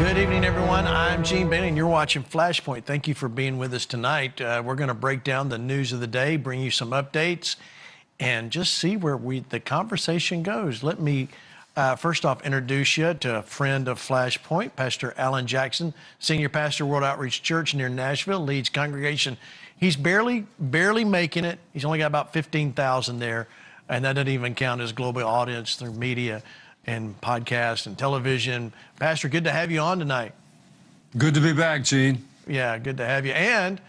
Good evening, everyone. I'm Gene Bailey, and you're watching Flashpoint. Thank you for being with us tonight. We're going to break down the news of the day, bring you some updates, and just see where the conversation goes. Let me first off introduce you to a friend of Flashpoint, Pastor Alan Jackson, Senior Pastor, World Outreach Church near Nashville, leads congregation. He's barely making it. He's only got about 15,000 there, and that doesn't even count his global audience through media and podcasts and television. Pastor, good to have you on tonight. Good to be back, Gene. Yeah, good to have you. And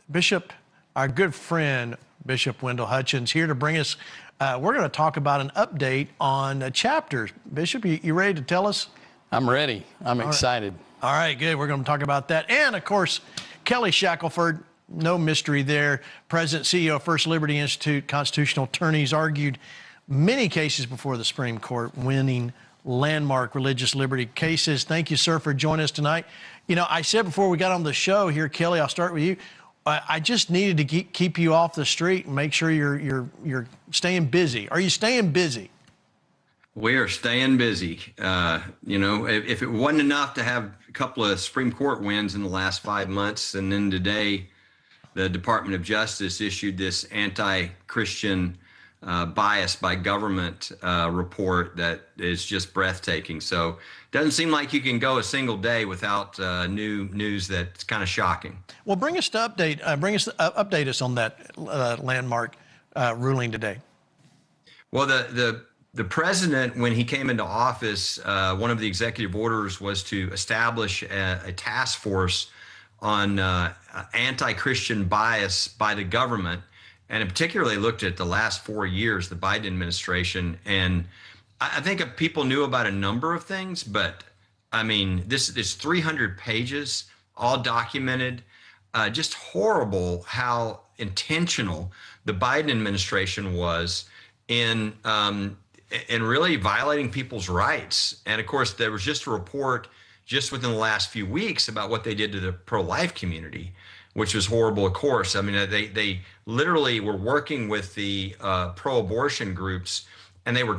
Bishop, our good friend, Bishop Wendell Hutchins, here to bring us, we're going to talk about an update on chapters. Bishop, you ready to tell us? I'm ready. I'm excited. All right, good. We're going to talk about that. And, of course, Kelly Shackleford, no mystery there, President, CEO of First Liberty Institute, constitutional attorneys, argued many cases before the Supreme Court, winning landmark religious liberty cases. Thank you, sir, for joining us tonight. You know, I said before we got on the show here, Kelly, I'll start with you. I just needed to keep you off the street and make sure you're staying busy. Are you staying busy? We are staying busy. You know, if it wasn't enough to have a couple of Supreme Court wins in the last 5 months, and then today the Department of Justice issued this anti-Christian bias by government report that is just breathtaking. So it doesn't seem like you can go a single day without new news that's kind of shocking. Well, bring us to update us on that landmark ruling today. Well, the president, when he came into office, one of the executive orders was to establish a task force on anti-Christian bias by the government. And particularly looked at the last 4 years, the Biden administration. And I think people knew about a number of things, but I mean, this is 300 pages, all documented. Just horrible how intentional the Biden administration was in really violating people's rights. And of course, there was just a report just within the last few weeks about what they did to the pro-life community, which was horrible, of course. I mean, they literally were working with the pro-abortion groups, and they were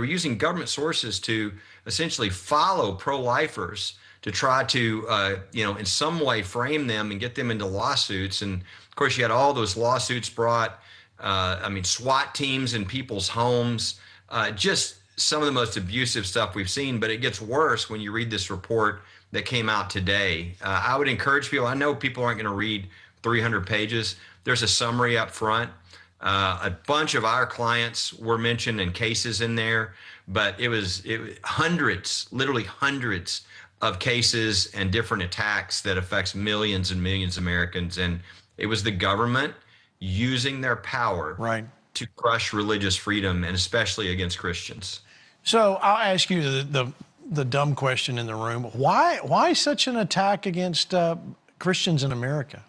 using government sources to essentially follow pro-lifers to try to, in some way frame them and get them into lawsuits. And of course, you had all those lawsuits brought, SWAT teams in people's homes, just some of the most abusive stuff we've seen. But it gets worse when you read this report that came out today. I would encourage people, I know people aren't going to read 300 pages. There's a summary up front. A bunch of our clients were mentioned and cases in there, but it was hundreds, literally hundreds of cases and different attacks that affects millions and millions of Americans. And it was the government using their power to crush religious freedom, and especially against Christians. So I'll ask you the dumb question in the room. Why such an attack against Christians in America?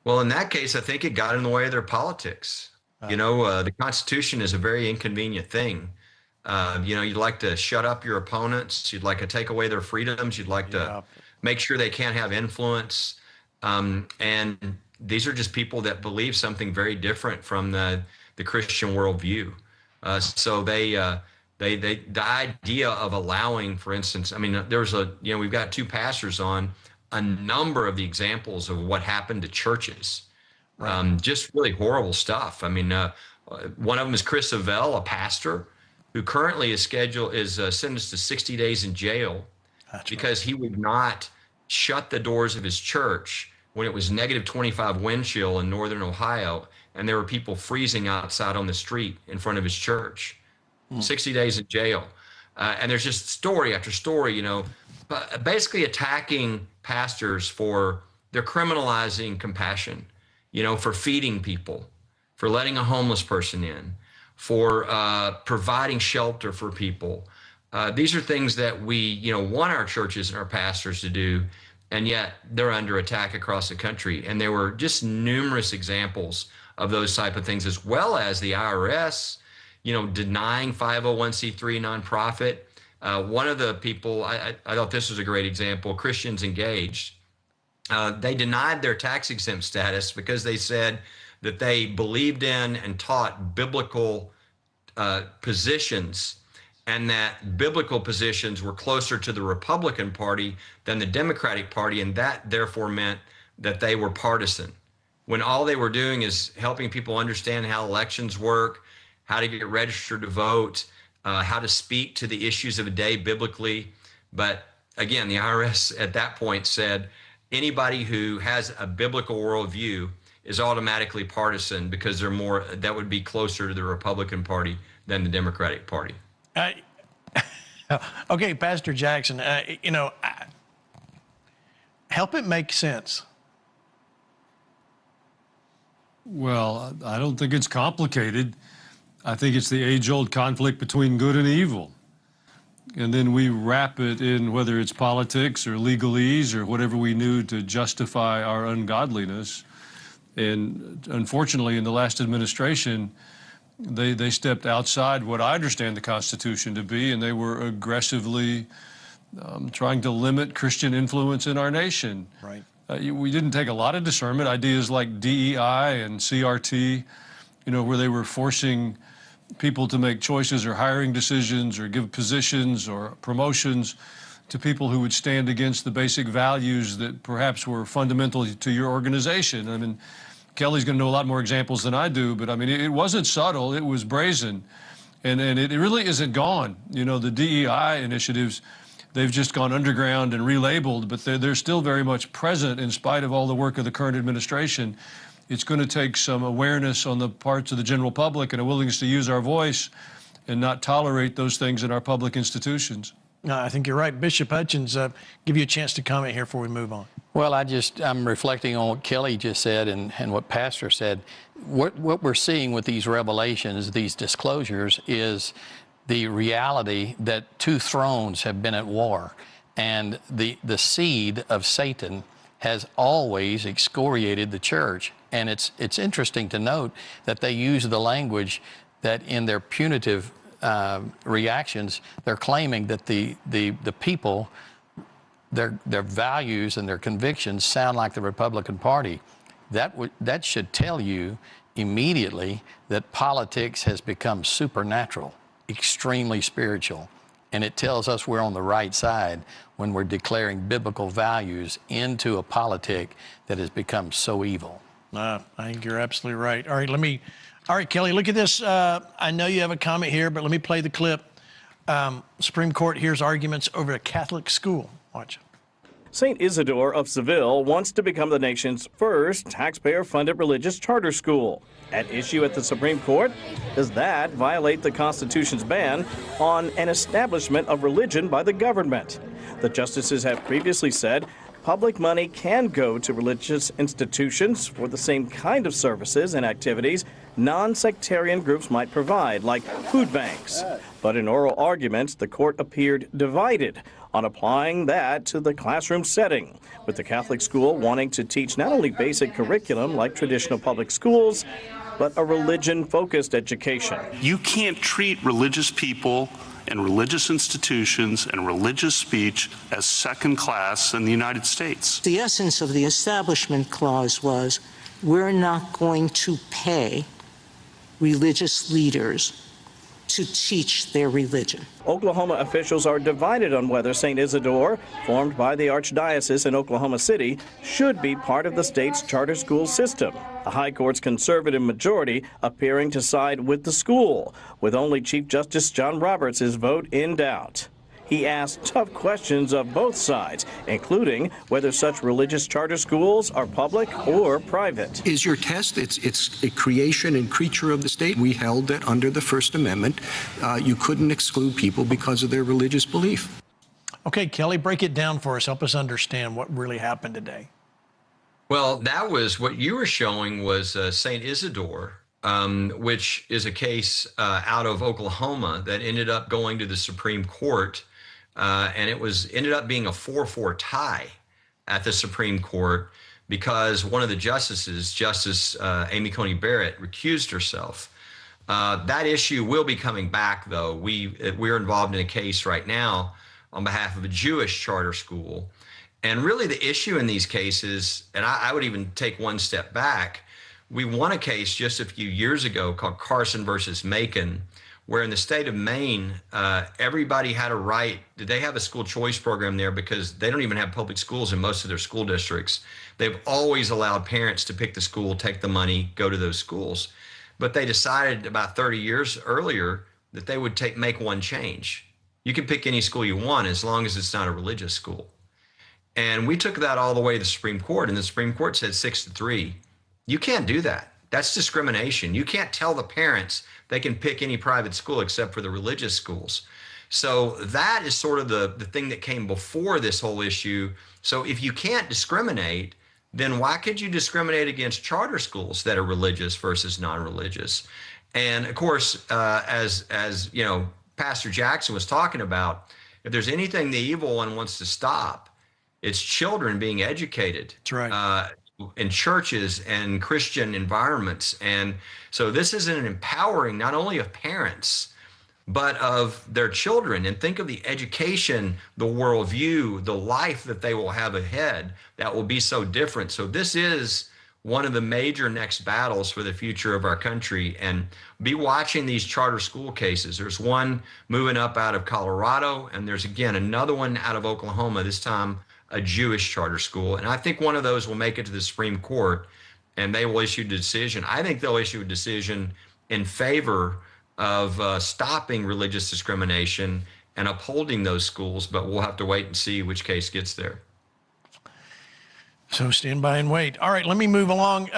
Well, in that case, I think it got in the way of their politics. The Constitution is a very inconvenient thing. You'd like to shut up your opponents. You'd like to take away their freedoms. You'd like to make sure they can't have influence. And these are just people that believe something very different from the Christian worldview. So the idea of allowing, for instance, we've got two pastors on a number of the examples of what happened to churches, just really horrible stuff. I mean, one of them is Chris Avell, a pastor who currently is sentenced to 60 days in jail because he would not shut the doors of his church when it was negative 25 wind chill in northern Ohio, and there were people freezing outside on the street in front of his church. 60 days in jail. And there's just story after story, but basically attacking pastors for they're criminalizing compassion, for feeding people, for letting a homeless person in, for providing shelter for people. These are things that we, want our churches and our pastors to do, and yet they're under attack across the country. And there were just numerous examples of those type of things, as well as the IRS, denying 501c3 nonprofit. One of the people, I thought this was a great example, Christians Engaged. They denied their tax exempt status because they said that they believed in and taught biblical positions and that biblical positions were closer to the Republican Party than the Democratic Party, and that therefore meant that they were partisan, when all they were doing is helping people understand how elections work, how to get registered to vote, how to speak to the issues of a day biblically. But again, the IRS at that point said anybody who has a biblical worldview is automatically partisan because they're more, that would be closer to the Republican Party than the Democratic Party. Okay, Pastor Jackson, help it make sense. Well, I don't think it's complicated. I think it's the age-old conflict between good and evil. And then we wrap it in, whether it's politics or legalese or whatever we knew to justify our ungodliness. And unfortunately, in the last administration, they stepped outside what I understand the Constitution to be, and they were aggressively trying to limit Christian influence in our nation. Right. We didn't take a lot of discernment. Ideas like DEI and CRT, where they were forcing people to make choices or hiring decisions or give positions or promotions to people who would stand against the basic values that perhaps were fundamental to your organization. I mean, Kelly's going to know a lot more examples than I do, but I mean, it wasn't subtle, it was brazen. And it really isn't gone. The DEI initiatives, they've just gone underground and relabeled, but they're still very much present in spite of all the work of the current administration. It's going to take some awareness on the parts of the general public and a willingness to use our voice and not tolerate those things in our public institutions. No, I think you're right. Bishop Hutchins, give you a chance to comment here before we move on. Well, I'm reflecting on what Kelly just said and what Pastor said. What we're seeing with these revelations, these disclosures, is the reality that two thrones have been at war, and the seed of Satan has always excoriated the church. And it's interesting to note that they use the language that in their punitive reactions, they're claiming that the people, their values and their convictions sound like the Republican Party. That should tell you immediately that politics has become supernatural, extremely spiritual. And it tells us we're on the right side when we're declaring biblical values into a politic that has become so evil. I think you're absolutely right. All right, Kelly, look at this. I know you have a comment here, but let me play the clip. Supreme Court hears arguments over a Catholic school. Watch. St. Isidore of Seville wants to become the nation's first taxpayer-funded religious charter school. At issue at the Supreme Court, does that violate the Constitution's ban on an establishment of religion by the government? The justices have previously said public money can go to religious institutions for the same kind of services and activities non-sectarian groups might provide, like food banks. But in oral arguments, the court appeared divided on applying that to the classroom setting, with the Catholic school wanting to teach not only basic curriculum like traditional public schools, but a religion-focused education. You can't treat religious people and religious institutions and religious speech as second class in the United States. The essence of the Establishment Clause was, we're not going to pay religious leaders to teach their religion. Oklahoma officials are divided on whether St. Isidore, formed by the Archdiocese in Oklahoma City, should be part of the state's charter school system. The High Court's conservative majority appearing to side with the school, with only Chief Justice John Roberts' vote in doubt. He asked tough questions of both sides, including whether such religious charter schools are public or private. Is your test, it's a creation and creature of the state. We held that under the First Amendment, you couldn't exclude people because of their religious belief. Okay, Kelly, break it down for us. Help us understand what really happened today. Well, that was what you were showing was St. Isidore, which is a case out of Oklahoma that ended up going to the Supreme Court. And it ended up being a 4-4 tie at the Supreme Court because one of the justices, Justice Amy Coney Barrett, recused herself. That issue will be coming back, though. We're involved in a case right now on behalf of a Jewish charter school. And really the issue in these cases, and I would even take one step back, we won a case just a few years ago called Carson versus Macon, where in the state of Maine, everybody had a right. They have a school choice program there because they don't even have public schools in most of their school districts. They've always allowed parents to pick the school, take the money, go to those schools. But they decided about 30 years earlier that they would make one change. You can pick any school you want as long as it's not a religious school. And we took that all the way to the Supreme Court, and the Supreme Court said 6-3. You can't do that. That's discrimination. You can't tell the parents they can pick any private school except for the religious schools. So that is sort of the thing that came before this whole issue. So if you can't discriminate, then why could you discriminate against charter schools that are religious versus non-religious? And of course, as you know, Pastor Jackson was talking about, if there's anything the evil one wants to stop, it's children being educated. That's right. In churches and Christian environments. And so this is an empowering not only of parents, but of their children. And think of the education, the worldview, the life that they will have ahead that will be so different. So this is one of the major next battles for the future of our country. And be watching these charter school cases. There's one moving up out of Colorado, and there's again another one out of Oklahoma, this time a Jewish charter school. And I think one of those will make it to the Supreme Court, and they will issue a decision. I think they'll issue a decision in favor of stopping religious discrimination and upholding those schools, but we'll have to wait and see which case gets there. So stand by and wait. All right, let me move along.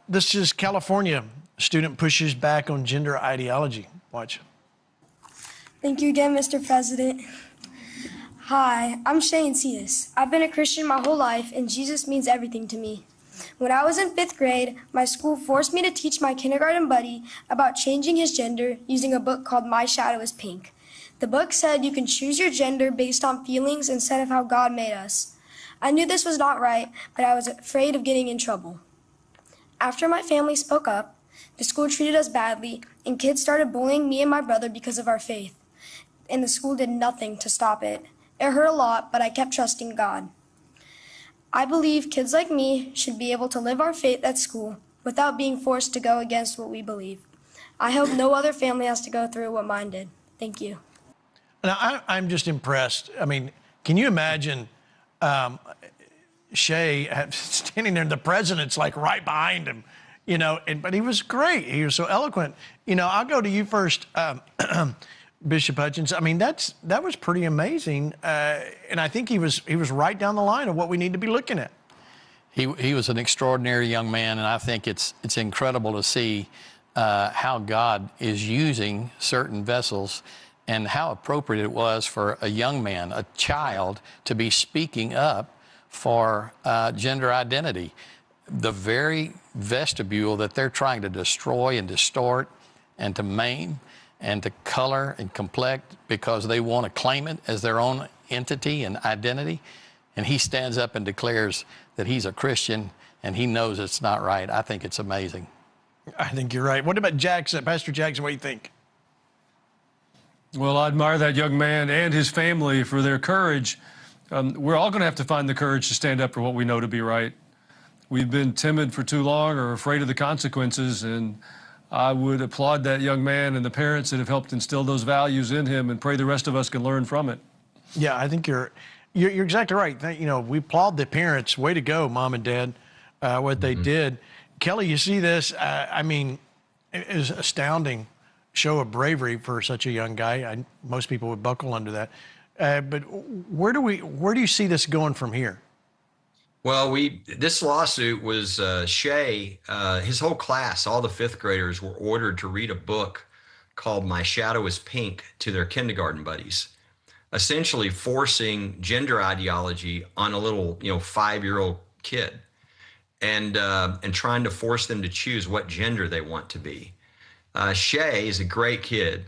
This is California. Student pushes back on gender ideology. Watch. Thank you again, Mr. President. Hi, I'm Shane Cetus. I've been a Christian my whole life, and Jesus means everything to me. When I was in 5th grade, my school forced me to teach my kindergarten buddy about changing his gender using a book called My Shadow is Pink. The book said you can choose your gender based on feelings instead of how God made us. I knew this was not right, but I was afraid of getting in trouble. After my family spoke up, the school treated us badly, and kids started bullying me and my brother because of our faith. And the school did nothing to stop it. It hurt a lot, but I kept trusting God. I believe kids like me should be able to live our faith at school without being forced to go against what we believe. I hope no other family has to go through what mine did. Thank you. Now, I'm just impressed. I mean, can you imagine Shay standing there and the president's like right behind him, you know, but he was great. He was so eloquent. You know, I'll go to you first, Bishop Hutchins. I mean, that was pretty amazing, and I think he was right down the line of what we need to be looking at. He was an extraordinary young man, and I think it's incredible to see how God is using certain vessels, and how appropriate it was for a young man, a child, to be speaking up for gender identity. The very vestibule that they're trying to destroy and distort and to maim and to color and complex because they want to claim it as their own entity and identity. And he stands up and declares that he's a Christian and he knows it's not right. I think it's amazing. I think you're right. What about Jackson, Pastor Jackson? What do you think? Well, I admire that young man and his family for their courage. We're all going to have to find the courage to stand up for what we know to be right. We've been timid for too long or afraid of the consequences, and I would applaud that young man and the parents that have helped instill those values in him, and pray the rest of us can learn from it. Yeah, I think you're exactly right. You know, we applaud the parents. Way to go, Mom and Dad, what they did. Kelly, you see this? I mean, it is astounding show of bravery for such a young guy. Most people would buckle under that. But where do you see this going from here? Well, this lawsuit was Shay, his whole class, all the 5th graders were ordered to read a book called My Shadow is Pink to their kindergarten buddies, essentially forcing gender ideology on a little, 5-year-old kid and trying to force them to choose what gender they want to be. Shay is a great kid,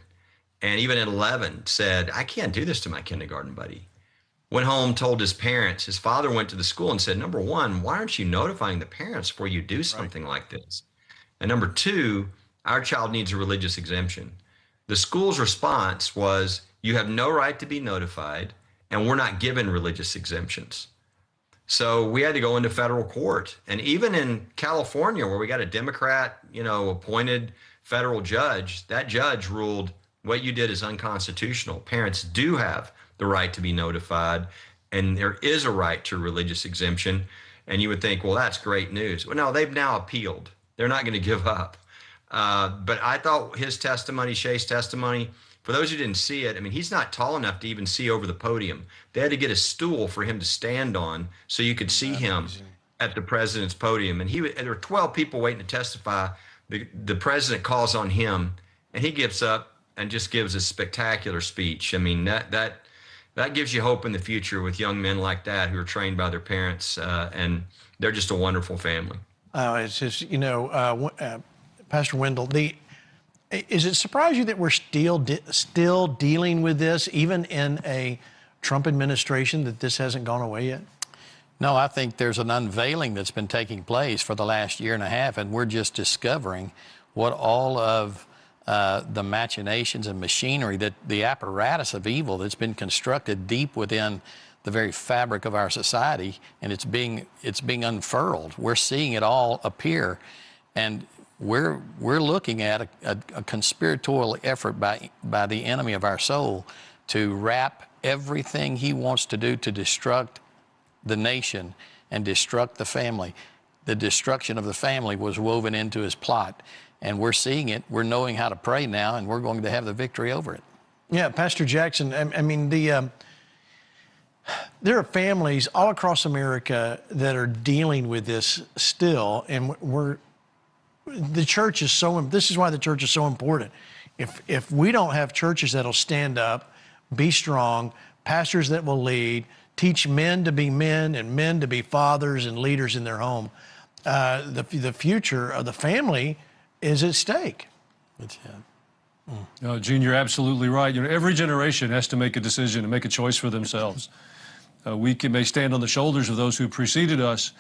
and even at 11 said, I can't do this to my kindergarten buddy. Went home, told his parents. His father went to the school and said, number one, why aren't you notifying the parents before you do something like this? And number two, our child needs a religious exemption. The school's response was, you have no right to be notified, and we're not given religious exemptions. So we had to go into federal court. And even in California, where we got a Democrat, appointed federal judge, that judge ruled what you did is unconstitutional. Parents do have the right to be notified, and there is a right to religious exemption. And you would think, well, that's great news. Well, no, they've now appealed. They're not going to give up. But I thought his testimony, Shay's testimony, for those who didn't see it, I mean, he's not tall enough to even see over the podium. They had to get a stool for him to stand on so you could see him at the president's podium. And there were 12 people waiting to testify. The president calls on him, and he gets up and just gives a spectacular speech. I mean, that gives you hope in the future with young men like that who are trained by their parents, and they're just a wonderful family. It's just, Pastor Wendell, is it surprise you that we're still dealing with this, even in a Trump administration, that this hasn't gone away yet? No, I think there's an unveiling that's been taking place for the last year and a half, and we're just discovering what all of the machinations and machinery, that the apparatus of evil that's been constructed deep within the very fabric of our society, and it's being unfurled. We're seeing it all appear, and we're looking at a conspiratorial effort by the enemy of our soul to wrap everything he wants to do to destruct the nation and destruct the family. The destruction of the family was woven into his plot, and we're seeing it. We're knowing how to pray now, and we're going to have the victory over it. Yeah, Pastor Jackson, I mean, there are families all across America that are dealing with this still, and the church is this is why the church is so important. If we don't have churches that'll stand up, be strong, pastors that will lead, teach men to be men and men to be fathers and leaders in their home, the future of the family is at stake. Gene, you're absolutely right. Every generation has to make a decision and make a choice for themselves. We may stand on the shoulders of those who preceded us,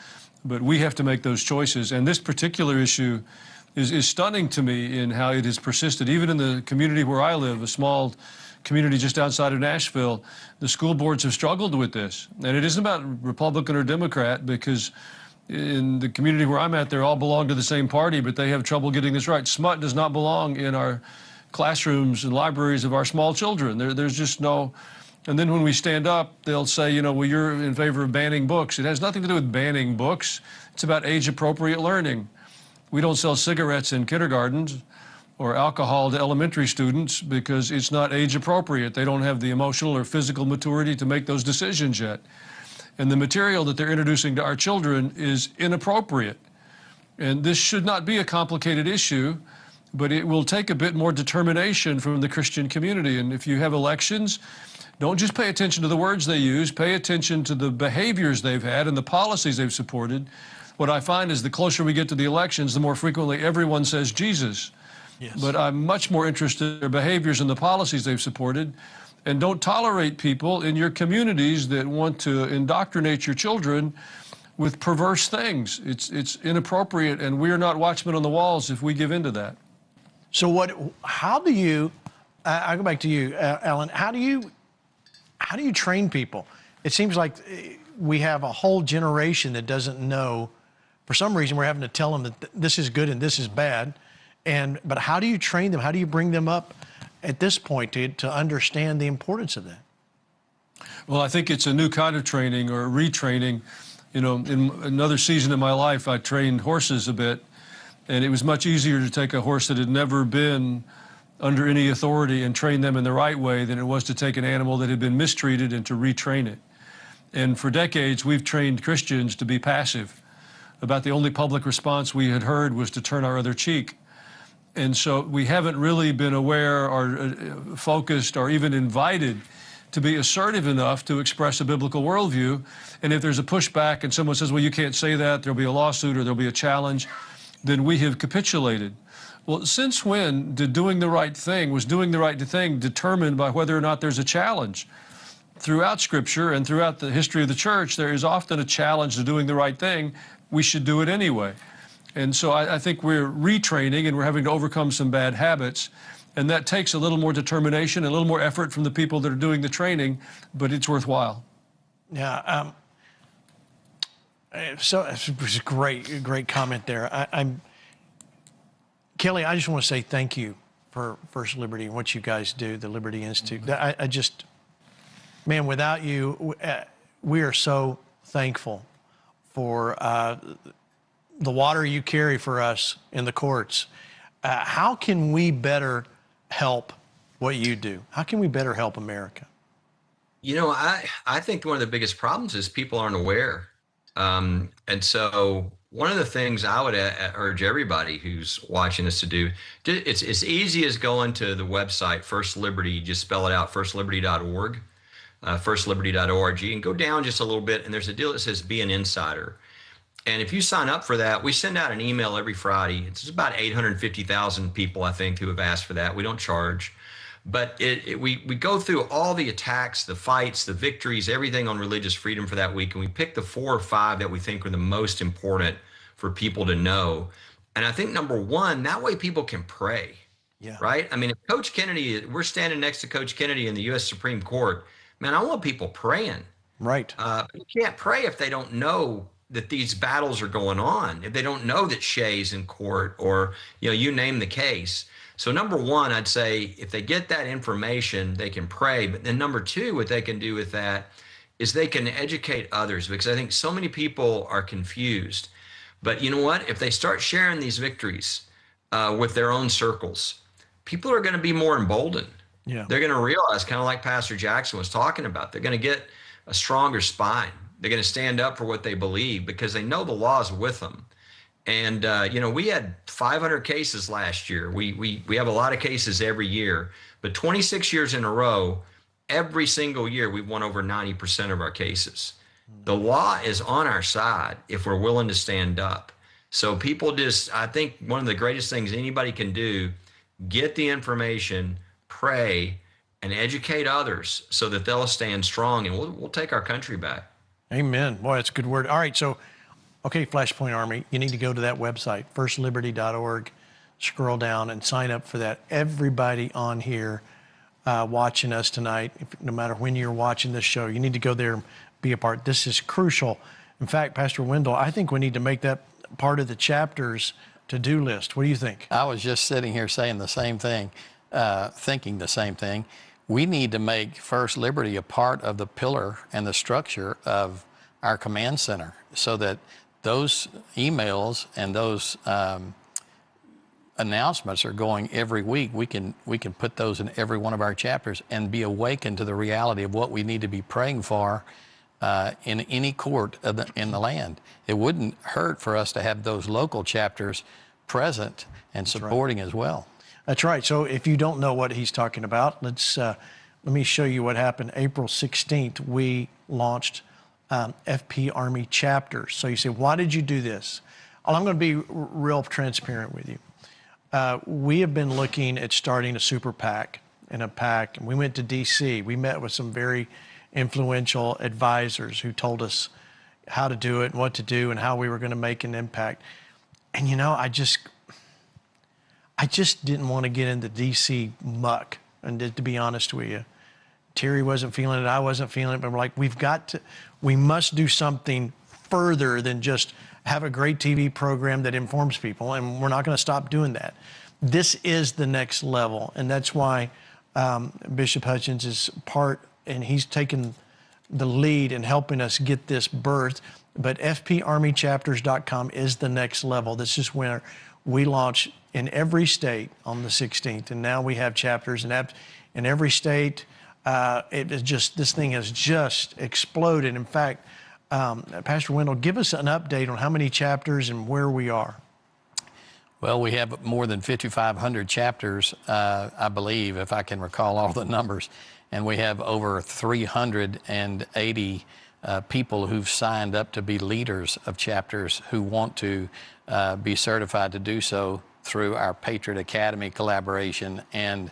but we have to make those choices. And this particular issue is stunning to me in how it has persisted. Even in the community where I live, a small community just outside of Nashville, the school boards have struggled with this. And it isn't about Republican or Democrat, because in the community where I'm at, they all belong to the same party, but they have trouble getting this right. Smut does not belong in our classrooms and libraries of our small children. There's just no... And then when we stand up, they'll say, well, you're in favor of banning books. It has nothing to do with banning books. It's about age-appropriate learning. We don't sell cigarettes in kindergartens or alcohol to elementary students because it's not age-appropriate. They don't have the emotional or physical maturity to make those decisions yet. And the material that they're introducing to our children is inappropriate. And this should not be a complicated issue, but it will take a bit more determination from the Christian community. And if you have elections, don't just pay attention to the words they use, pay attention to the behaviors they've had and the policies they've supported. What I find is the closer we get to the elections, the more frequently everyone says Jesus. Yes. But I'm much more interested in their behaviors and the policies they've supported. And don't tolerate people in your communities that want to indoctrinate your children with perverse things. It's inappropriate, and we're not watchmen on the walls if we give in to that. So how do you, I'll go back to you, Alan, how do you train people? It seems like we have a whole generation that doesn't know. For some reason, we're having to tell them that this is good and this is bad. But how do you train them? How do you bring them up at this point to understand the importance of that? Well, I think it's a new kind of training or retraining. In another season of my life, I trained horses a bit, and it was much easier to take a horse that had never been under any authority and train them in the right way than it was to take an animal that had been mistreated and to retrain it. And for decades, we've trained Christians to be passive. About the only public response we had heard was to turn our other cheek. And so we haven't really been aware or focused or even invited to be assertive enough to express a biblical worldview. And if there's a pushback and someone says, well, you can't say that, there'll be a lawsuit or there'll be a challenge, then we have capitulated. Well, since when did doing the right thing, was doing the right thing determined by whether or not there's a challenge? Throughout Scripture and throughout the history of the church, there is often a challenge to doing the right thing. We should do it anyway. And so I think we're retraining and we're having to overcome some bad habits. And that takes a little more determination, a little more effort from the people that are doing the training, but it's worthwhile. Yeah. So it was a great comment there. Kelly, I just want to say thank you for First Liberty and what you guys do, the Liberty Institute. I just, man, without you, we are so thankful for the water you carry for us in the courts. How can we better help what you do? How can we better help America? You know, I think one of the biggest problems is people aren't aware. And so one of the things I would urge everybody who's watching this to do, it's as easy as going to the website, First Liberty, just spell it out, firstliberty.org, firstliberty.org, and go down just a little bit, and there's a deal that says Be an Insider. And if you sign up for that, we send out an email every Friday. It's about 850,000 people, I think, who have asked for that. We don't charge. But we go through all the attacks, the fights, the victories, everything on religious freedom for that week. And we pick the 4 or 5 that we think are the most important for people to know. And I think number one, that way people can pray. Yeah. Right? I mean, if Coach Kennedy, we're standing next to Coach Kennedy in the U.S. Supreme Court, man, I want people praying. Right. You can't pray if they don't know that these battles are going on, if they don't know that Shay's in court, or, you name the case. So number one, I'd say if they get that information, they can pray. But then number two, what they can do with that is they can educate others, because I think so many people are confused. But you know what? If they start sharing these victories with their own circles, people are going to be more emboldened. Yeah. They're going to realize, kind of like Pastor Jackson was talking about, they're going to get a stronger spine. They're going to stand up for what they believe because they know the law is with them. And, we had 500 cases last year. We have a lot of cases every year, but 26 years in a row, every single year, we've won over 90% of our cases. The law is on our side if we're willing to stand up. So people I think one of the greatest things anybody can do, get the information, pray, and educate others so that they'll stand strong, and we'll take our country back. Amen. Boy, that's a good word. All right, so, okay, Flashpoint Army, you need to go to that website, firstliberty.org, scroll down and sign up for that. Everybody on here watching us tonight, no matter when you're watching this show, you need to go there and be a part. This is crucial. In fact, Pastor Wendell, I think we need to make that part of the chapter's to-do list. What do you think? I was just sitting here saying the same thing, thinking the same thing. We need to make First Liberty a part of the pillar and the structure of our command center, so that those emails and those announcements are going every week. We can put those in every one of our chapters and be awakened to the reality of what we need to be praying for in any court in the land. It wouldn't hurt for us to have those local chapters present and supporting as well. That's right. So if you don't know what he's talking about, let me show you what happened. April 16th, we launched FP Army chapters. So you say, why did you do this? Well, I'm going to be real transparent with you. We have been looking at starting a super PAC and a PAC, and we went to D.C. We met with some very influential advisors who told us how to do it and what to do and how we were going to make an impact. And I just didn't want to get into D.C. muck, and to be honest with you. Terry wasn't feeling it, I wasn't feeling it, but we're like, we must do something further than just have a great TV program that informs people, and we're not going to stop doing that. This is the next level, and that's why Bishop Hutchins is part, and he's taken the lead in helping us get this birthed. But fparmychapters.com is the next level. This is where we launch in every state on the 16th, and now we have chapters in every state. This thing has just exploded. In fact, Pastor Wendell, give us an update on how many chapters and where we are. Well, we have more than 5,500 chapters, I believe, if I can recall all the numbers, and we have over 380 people who've signed up to be leaders of chapters who want to be certified to do so through our Patriot Academy collaboration and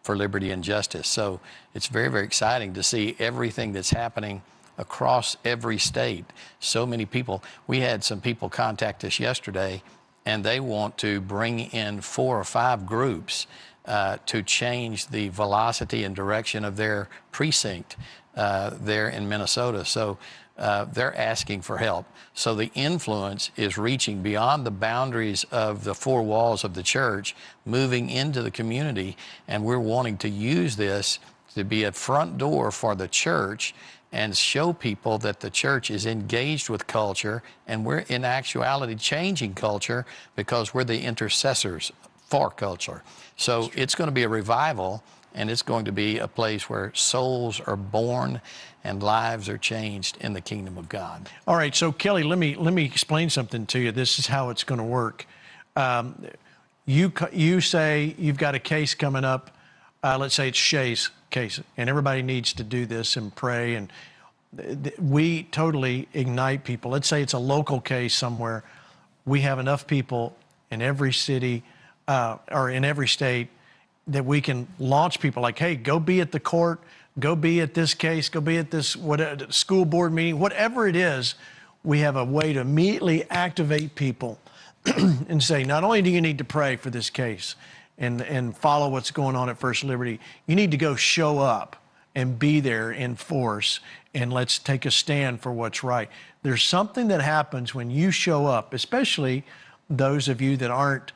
for Liberty and Justice. So it's very, very exciting to see everything that's happening across every state. So many people. We had some people contact us yesterday, and they want to bring in 4 or 5 groups to change the velocity and direction of their precinct there in Minnesota. So they're asking for help. So the influence is reaching beyond the boundaries of the four walls of the church, moving into the community, and we're wanting to use this to be a front door for the church and show people that the church is engaged with culture, and we're in actuality changing culture because we're the intercessors for culture. So it's going to be a revival, and it's going to be a place where souls are born and lives are changed in the kingdom of God. All right, so Kelly, let me explain something to you. This is how it's going to work. You say you've got a case coming up. Let's say it's Shay's case, and everybody needs to do this and pray, and we totally ignite people. Let's say it's a local case somewhere. We have enough people in every city or in every state that we can launch people like, hey, go be at the court, go be at this case, go be at this whatever, school board meeting, whatever it is. We have a way to immediately activate people and say, not only do you need to pray for this case and follow what's going on at First Liberty, you need to go show up and be there in force, and let's take a stand for what's right. There's something that happens when you show up, especially those of you that aren't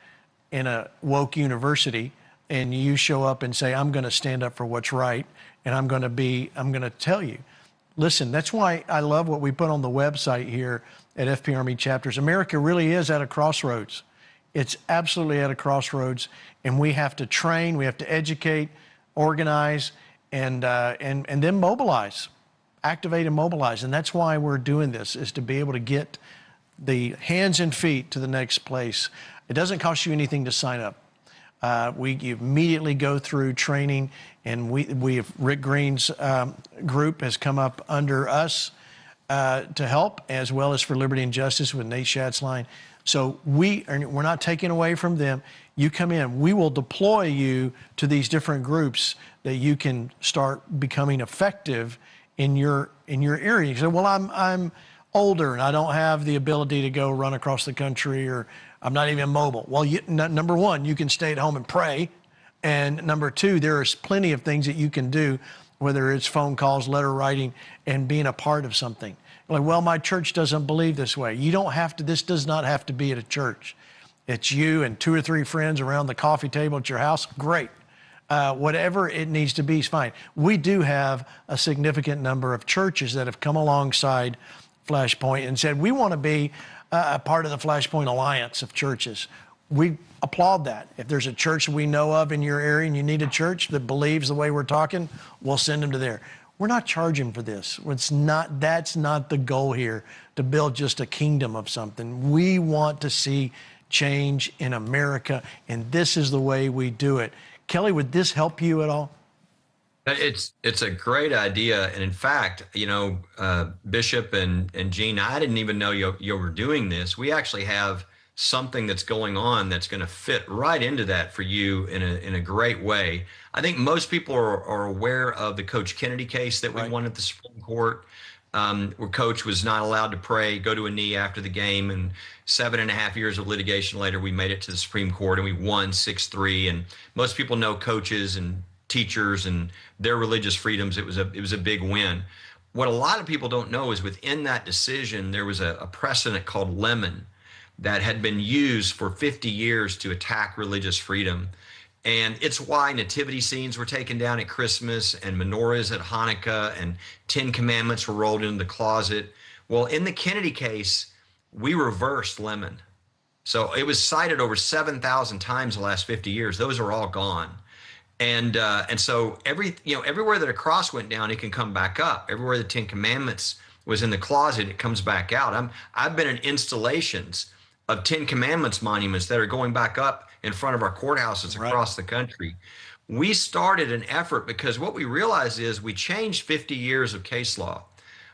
in a woke university, and you show up and say, I'm going to stand up for what's right, and I'm going to tell you. Listen, that's why I love what we put on the website here at FP Army Chapters. America really is at a crossroads. It's absolutely at a crossroads, and we have to train, we have to educate, organize, and then mobilize, activate and mobilize. And that's why we're doing this, is to be able to get the hands and feet to the next place. It doesn't cost you anything to sign up. You immediately go through training, and Rick Green's group has come up under us to help, as well as for Liberty and Justice with Nate Schatzline. So we're not taking away from them. You come in, we will deploy you to these different groups that you can start becoming effective in your area. You say, well, I'm older and I don't have the ability to go run across the country, or I'm not even mobile. Well, number one, you can stay at home and pray. And number two, there is plenty of things that you can do, whether it's phone calls, letter writing, and being a part of something. Like, well, my church doesn't believe this way. You don't have to, this does not have to be at a church. It's you and 2 or 3 friends around the coffee table at your house. Great. Whatever it needs to be is fine. We do have a significant number of churches that have come alongside Flashpoint and said, we want to be a part of the Flashpoint Alliance of churches. We applaud that. If there's a church we know of in your area and you need a church that believes the way we're talking, we'll send them to there. We're not charging for this. That's not the goal here, to build just a kingdom of something. We want to see change in America, and this is the way we do it. Kelly, would this help you at all? It's a great idea. And in fact, Bishop and Gene, I didn't even know you were doing this. We actually have something that's going on that's going to fit right into that for you in a great way. I think most people are aware of the Coach Kennedy case that we won at the Supreme Court, where Coach was not allowed to pray, go to a knee after the game, and 7.5 years of litigation later, we made it to the Supreme Court and we won 6-3. And most people know coaches and teachers and their religious freedoms. It was a big win. What a lot of people don't know is within that decision, there was a precedent called Lemon that had been used for 50 years to attack religious freedom. And it's why nativity scenes were taken down at Christmas and menorahs at Hanukkah and 10 Commandments were rolled into the closet. Well, in the Kennedy case, we reversed Lemon. So it was cited over 7,000 times the last 50 years. Those are all gone. And so everywhere that a cross went down, it can come back up. Everywhere the 10 Commandments was in the closet, it comes back out. I've been in installations of 10 Commandments monuments that are going back up in front of our courthouses across the country. We started an effort because what we realized is we changed 50 years of case law,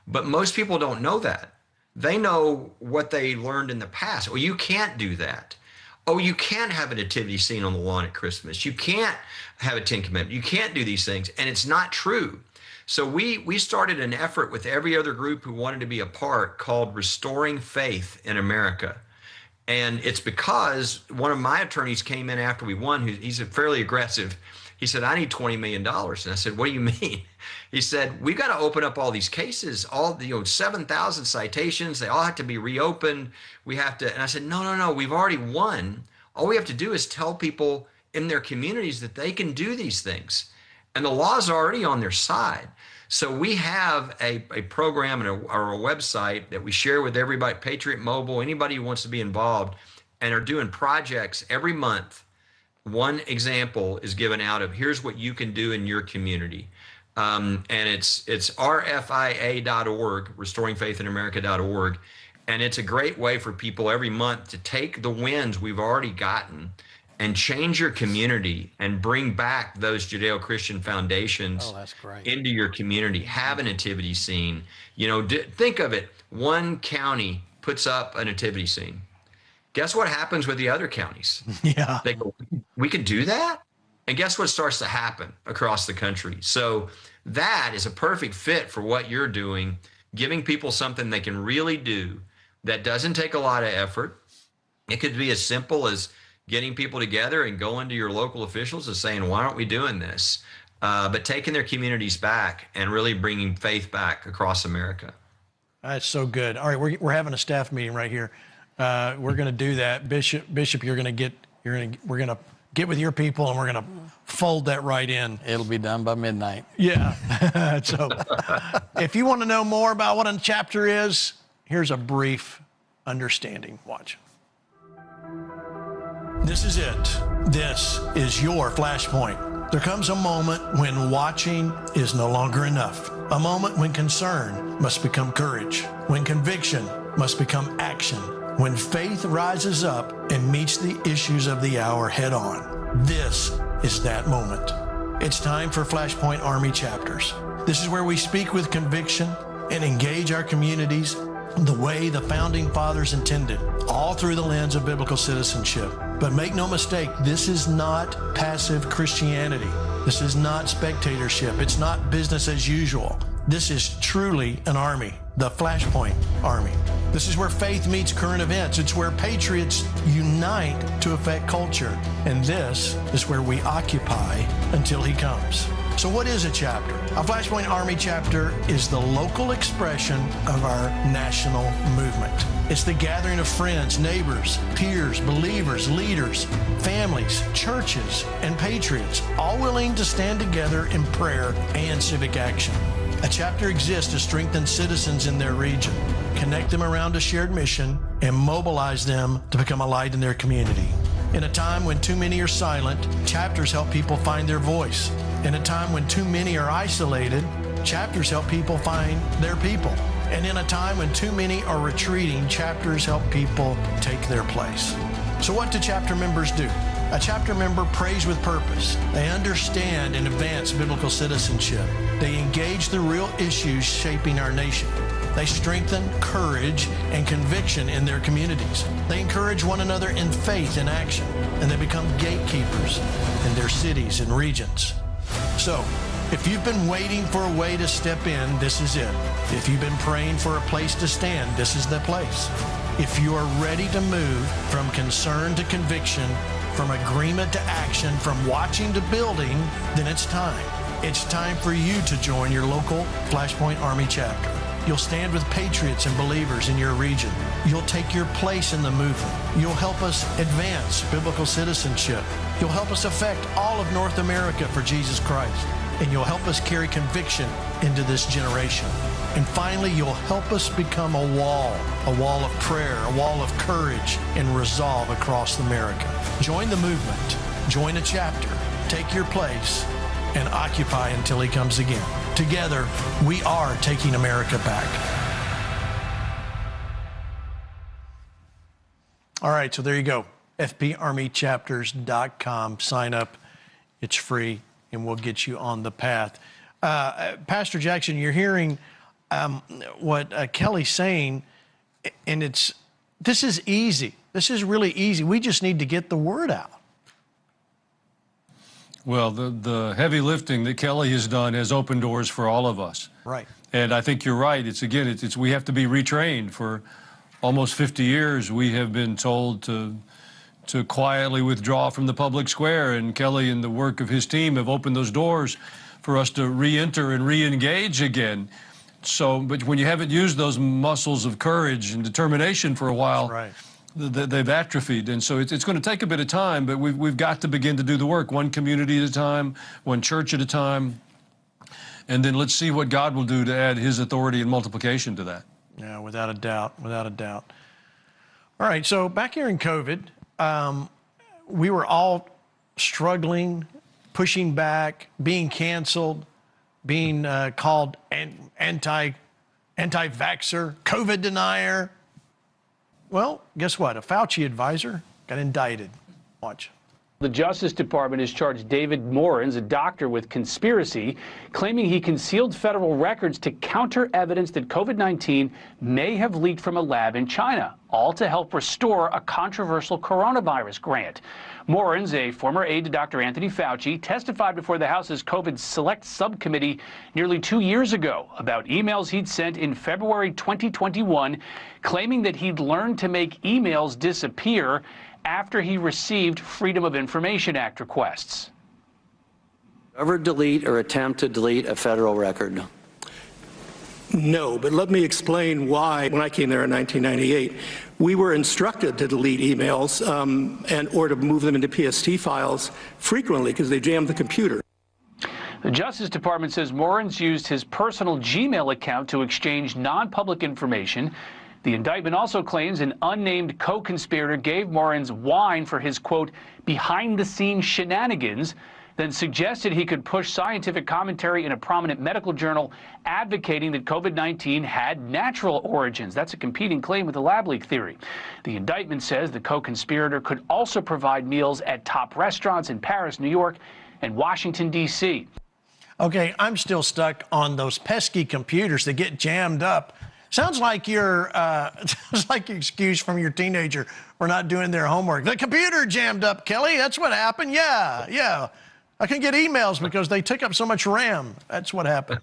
but most people don't know that. They know what they learned in the past. Oh, you can't do that. Oh, you can't have a nativity scene on the lawn at Christmas. You can't have a 10 Commandments. You can't do these things. And it's not true. So we started an effort with every other group who wanted to be a part called Restoring Faith in America. And it's because one of my attorneys came in after we won, he's a fairly aggressive He said, I need $20 million. And I said, what do you mean? He said, we've got to open up all these cases, all, 7,000 citations. They all have to be reopened. We have to. And I said, no, we've already won. All we have to do is tell people in their communities that they can do these things. And the law's already on their side. So we have a program or a website that we share with everybody, Patriot Mobile, anybody who wants to be involved, and are doing projects every month. One example is given out of here's what you can do in your community. And it's rfia.org, restoringfaithinamerica.org. And it's a great way for people every month to take the wins we've already gotten and change your community and bring back those Judeo-Christian foundations into your community. Have a nativity scene. Think of it. One county puts up a nativity scene. Guess what happens with the other counties? Yeah. They go, we can do that? And guess what starts to happen across the country? So that is a perfect fit for what you're doing, giving people something they can really do that doesn't take a lot of effort. It could be as simple as getting people together and going to your local officials and saying, why aren't we doing this? But taking their communities back and really bringing faith back across America. That's so good. All right, we're having a staff meeting right here. We're going to do that. Bishop, we're going to get with your people and we're going to fold that right in. It'll be done by midnight. Yeah. So if you want to know more about what a chapter is, here's a brief understanding. Watch. This is it. This is your Flashpoint. There comes a moment when watching is no longer enough. A moment when concern must become courage. When conviction must become action. When faith rises up and meets the issues of the hour head on. This is that moment. It's time for Flashpoint Army chapters. This is where we speak with conviction and engage our communities the way the founding fathers intended, all through the lens of biblical citizenship. But make no mistake, this is not passive Christianity. This is not spectatorship. It's not business as usual. This is truly an army, the Flashpoint Army. This is where faith meets current events. It's where patriots unite to affect culture. And this is where we occupy until he comes. So what is a chapter? A Flashpoint Army chapter is the local expression of our national movement. It's the gathering of friends, neighbors, peers, believers, leaders, families, churches, and patriots, all willing to stand together in prayer and civic action. A chapter exists to strengthen citizens in their region, connect them around a shared mission, and mobilize them to become a light in their community. In a time when too many are silent, chapters help people find their voice. In a time when too many are isolated, chapters help people find their people. And in a time when too many are retreating, chapters help people take their place. So what do chapter members do? A chapter member prays with purpose. They understand and advance biblical citizenship. They engage the real issues shaping our nation. They strengthen courage and conviction in their communities. They encourage one another in faith and action, and they become gatekeepers in their cities and regions. So, if you've been waiting for a way to step in, this is it. If you've been praying for a place to stand, this is the place. If you are ready to move from concern to conviction, from agreement to action, from watching to building, then it's time. It's time for you to join your local Flashpoint Army chapter. You'll stand with patriots and believers in your region. You'll take your place in the movement. You'll help us advance biblical citizenship. You'll help us affect all of North America for Jesus Christ. And you'll help us carry conviction into this generation. And finally, you'll help us become a wall of prayer, a wall of courage and resolve across America. Join the movement, join a chapter, take your place, and occupy until he comes again. Together, we are taking America back. All right, so there you go. FPArmyChapters.com. Sign up. It's free, and we'll get you on the path. Pastor Jackson, you're hearing what Kelly's saying, and this is easy. This is really easy. We just need to get the word out. Well, the heavy lifting that Kelly has done has opened doors for all of us. Right. And I think you're right. We have to be retrained. For almost 50 years, we have been told to to quietly withdraw from the public square. And Kelly and the work of his team have opened those doors for us to re-enter and re-engage again. So, but when you haven't used those muscles of courage and determination for a while, right, they've atrophied. And so it's going to take a bit of time, but we've got to begin to do the work, one community at a time, one church at a time. And then let's see what God will do to add his authority and multiplication to that. Yeah, without a doubt, without a doubt. All right, so back here in COVID, we were all struggling, pushing back, being canceled, being called anti-vaxxer, COVID denier. Well, guess what? A Fauci advisor got indicted. Watch. The Justice Department has charged David Morins, a doctor, with conspiracy, claiming he concealed federal records to counter evidence that COVID-19 may have leaked from a lab in China, all to help restore a controversial coronavirus grant. Morins, a former aide to Dr. Anthony Fauci, testified before the House's COVID Select Subcommittee nearly 2 years ago about emails he'd sent in February 2021, claiming that he'd learned to make emails disappear after he received Freedom of Information Act requests. Ever delete or attempt to delete a federal record? No, but let me explain why. When I came there in 1998, we were instructed to delete emails or to move them into PST files frequently because they jammed the computer. The Justice Department says Morins used his personal Gmail account to exchange non-public information. The indictment also claims an unnamed co-conspirator gave Morins wine for his, quote, behind-the-scenes shenanigans, then suggested he could push scientific commentary in a prominent medical journal advocating that COVID-19 had natural origins. That's a competing claim with the lab leak theory. The indictment says the co-conspirator could also provide meals at top restaurants in Paris, New York, and Washington, D.C. Okay, I'm still stuck on those pesky computers that get jammed up. Sounds like your excuse from your teenager for not doing their homework. The computer jammed up, Kelly. That's what happened. Yeah. I can get emails because they took up so much RAM. That's what happened.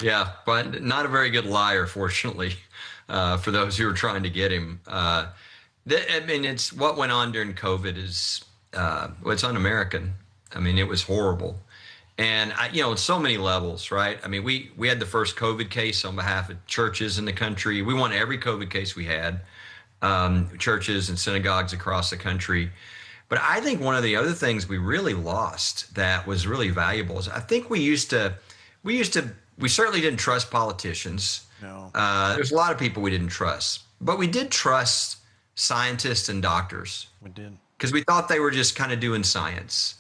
Yeah, but not a very good liar, fortunately, for those who are trying to get him. I mean, it's what went on during COVID is it's un-American. I mean, it was horrible. And, it's so many levels, right? I mean, we had the first COVID case on behalf of churches in the country. We won every COVID case we had, churches and synagogues across the country. But I think one of the other things we really lost that was really valuable is I think we certainly didn't trust politicians. No. There's a lot of people we didn't trust. But we did trust scientists and doctors. We did. Because we thought they were just kind of doing science.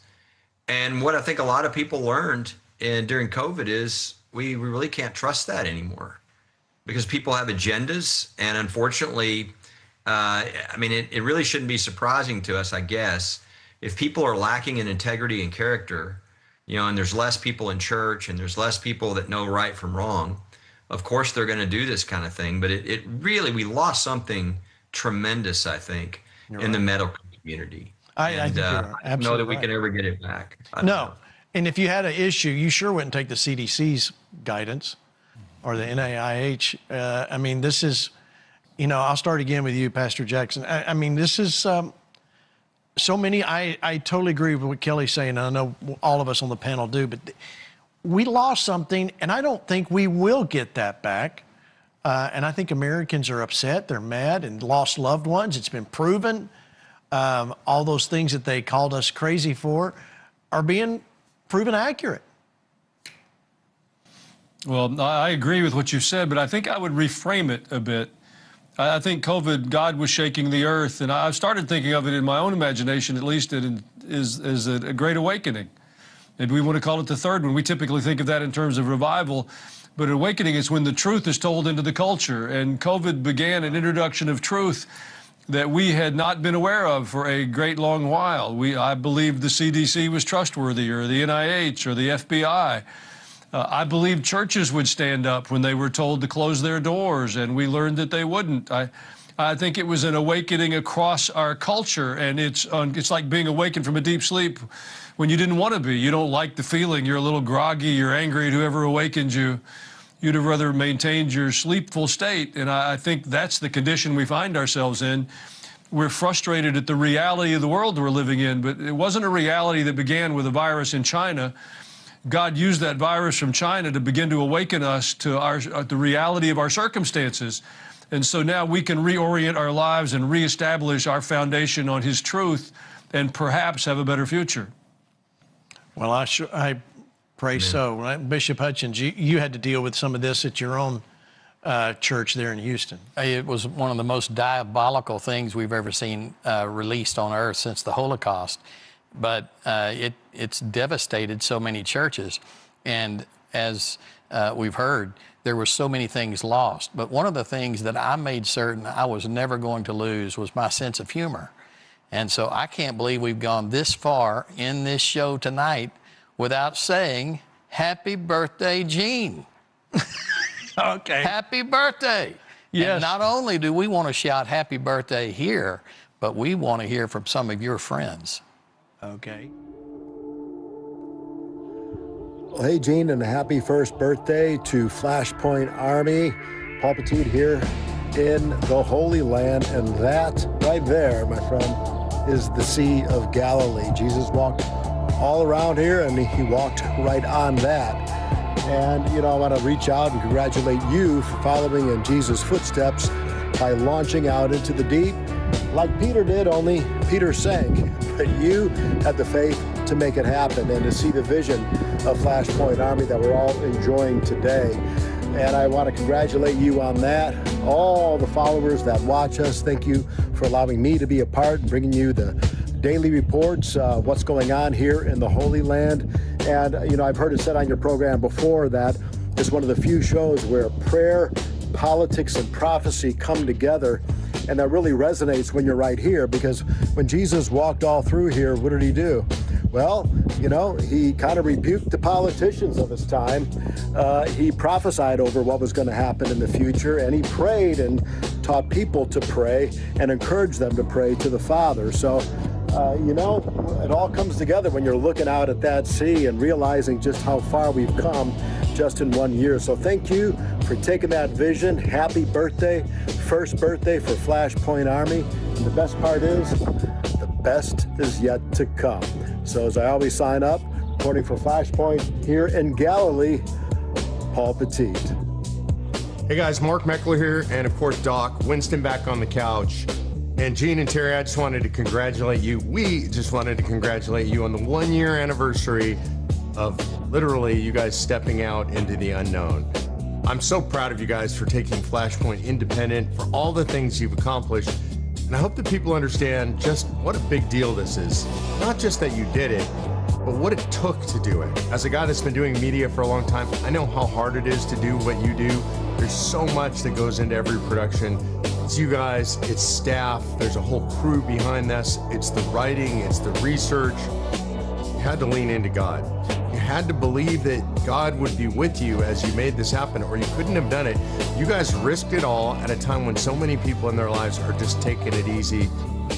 And what I think a lot of people learned during COVID is we really can't trust that anymore because people have agendas. And unfortunately, it really shouldn't be surprising to us, I guess, if people are lacking in integrity and character, and there's less people in church and there's less people that know right from wrong. Of course, they're going to do this kind of thing. But it really, we lost something tremendous, I think, in the medical community. I think you're I don't know that we can ever get it back. No. And if you had an issue, you sure wouldn't take the CDC's guidance or the NIH. This is, I'll start again with you, Pastor Jackson. This is so many. I totally agree with what Kelly's saying. And I know all of us on the panel do, but we lost something, and I don't think we will get that back. And I think Americans are upset. They're mad and lost loved ones. It's been proven. All those things that they called us crazy for are being proven accurate. Well, I agree with what you said, but I think I would reframe it a bit. I think COVID, God was shaking the earth, and I've started thinking of it in my own imagination, at least as a great awakening. And we want to call it the third one. We typically think of that in terms of revival, but awakening is when the truth is told into the culture, and COVID began an introduction of truth that we had not been aware of for a great long while. I believed the CDC was trustworthy, or the NIH, or the FBI. I believed churches would stand up when they were told to close their doors, and we learned that they wouldn't. I think it was an awakening across our culture, and it's like being awakened from a deep sleep when you didn't want to be. You don't like the feeling. You're a little groggy. You're angry at whoever awakened you. You'd have rather maintained your sleepful state, and I think that's the condition we find ourselves in. we're frustrated at the reality of the world we're living in, but it wasn't a reality that began with a virus in China. God used that virus from China to begin to awaken us to the reality of our circumstances. And so now we can reorient our lives and reestablish our foundation on His truth and perhaps have a better future. Well, I pray so. Right? Bishop Hutchins, you had to deal with some of this at your own church there in Houston. It was one of the most diabolical things we've ever seen released on earth since the Holocaust. But it's devastated so many churches. And as we've heard, there were so many things lost. But one of the things that I made certain I was never going to lose was my sense of humor. And so I can't believe we've gone this far in this show tonight without saying, happy birthday, Gene. Okay. Happy birthday. Yes. And not only do we want to shout happy birthday here, but we want to hear from some of your friends. Okay. Well, hey, Gene, and a happy first birthday to Flashpoint Army. Paul Petit here in the Holy Land, and that right there, my friend, is the Sea of Galilee. Jesus walked all around here, and he walked right on that. And, you know, I want to reach out and congratulate you for following in Jesus' footsteps by launching out into the deep like Peter did, only Peter sank. But you had the faith to make it happen and to see the vision of Flashpoint Army that we're all enjoying today. And I want to congratulate you on that. All the followers that watch us, thank you for allowing me to be a part and bringing you the daily reports, what's going on here in the Holy Land. And, you know, I've heard it said on your program before that it's one of the few shows where prayer, politics, and prophecy come together. And that really resonates when you're right here, because when Jesus walked all through here, what did he do? Well, you know, he kind of rebuked the politicians of his time. He prophesied over what was going to happen in the future, and he prayed and taught people to pray and encouraged them to pray to the Father. So, you know, it all comes together when you're looking out at that sea and realizing just how far we've come just in 1 year. So thank you for taking that vision. Happy birthday, first birthday for Flashpoint Army. And the best part is, the best is yet to come. So as I always sign up, reporting for Flashpoint here in Galilee, Paul Petit. Hey guys, Mark Meckler here, and of course Doc, Winston back on the couch. And Gene and Terry, I just wanted to congratulate you. We just wanted to congratulate you on the 1 year anniversary of literally you guys stepping out into the unknown. I'm so proud of you guys for taking Flashpoint independent, for all the things you've accomplished. And I hope that people understand just what a big deal this is. Not just that you did it, but what it took to do it. As a guy that's been doing media for a long time, I know how hard it is to do what you do. There's so much that goes into every production. It's you guys, it's staff, there's a whole crew behind this. It's the writing, it's the research. You had to lean into God. You had to believe that God would be with you as you made this happen, or you couldn't have done it. You guys risked it all at a time when so many people in their lives are just taking it easy.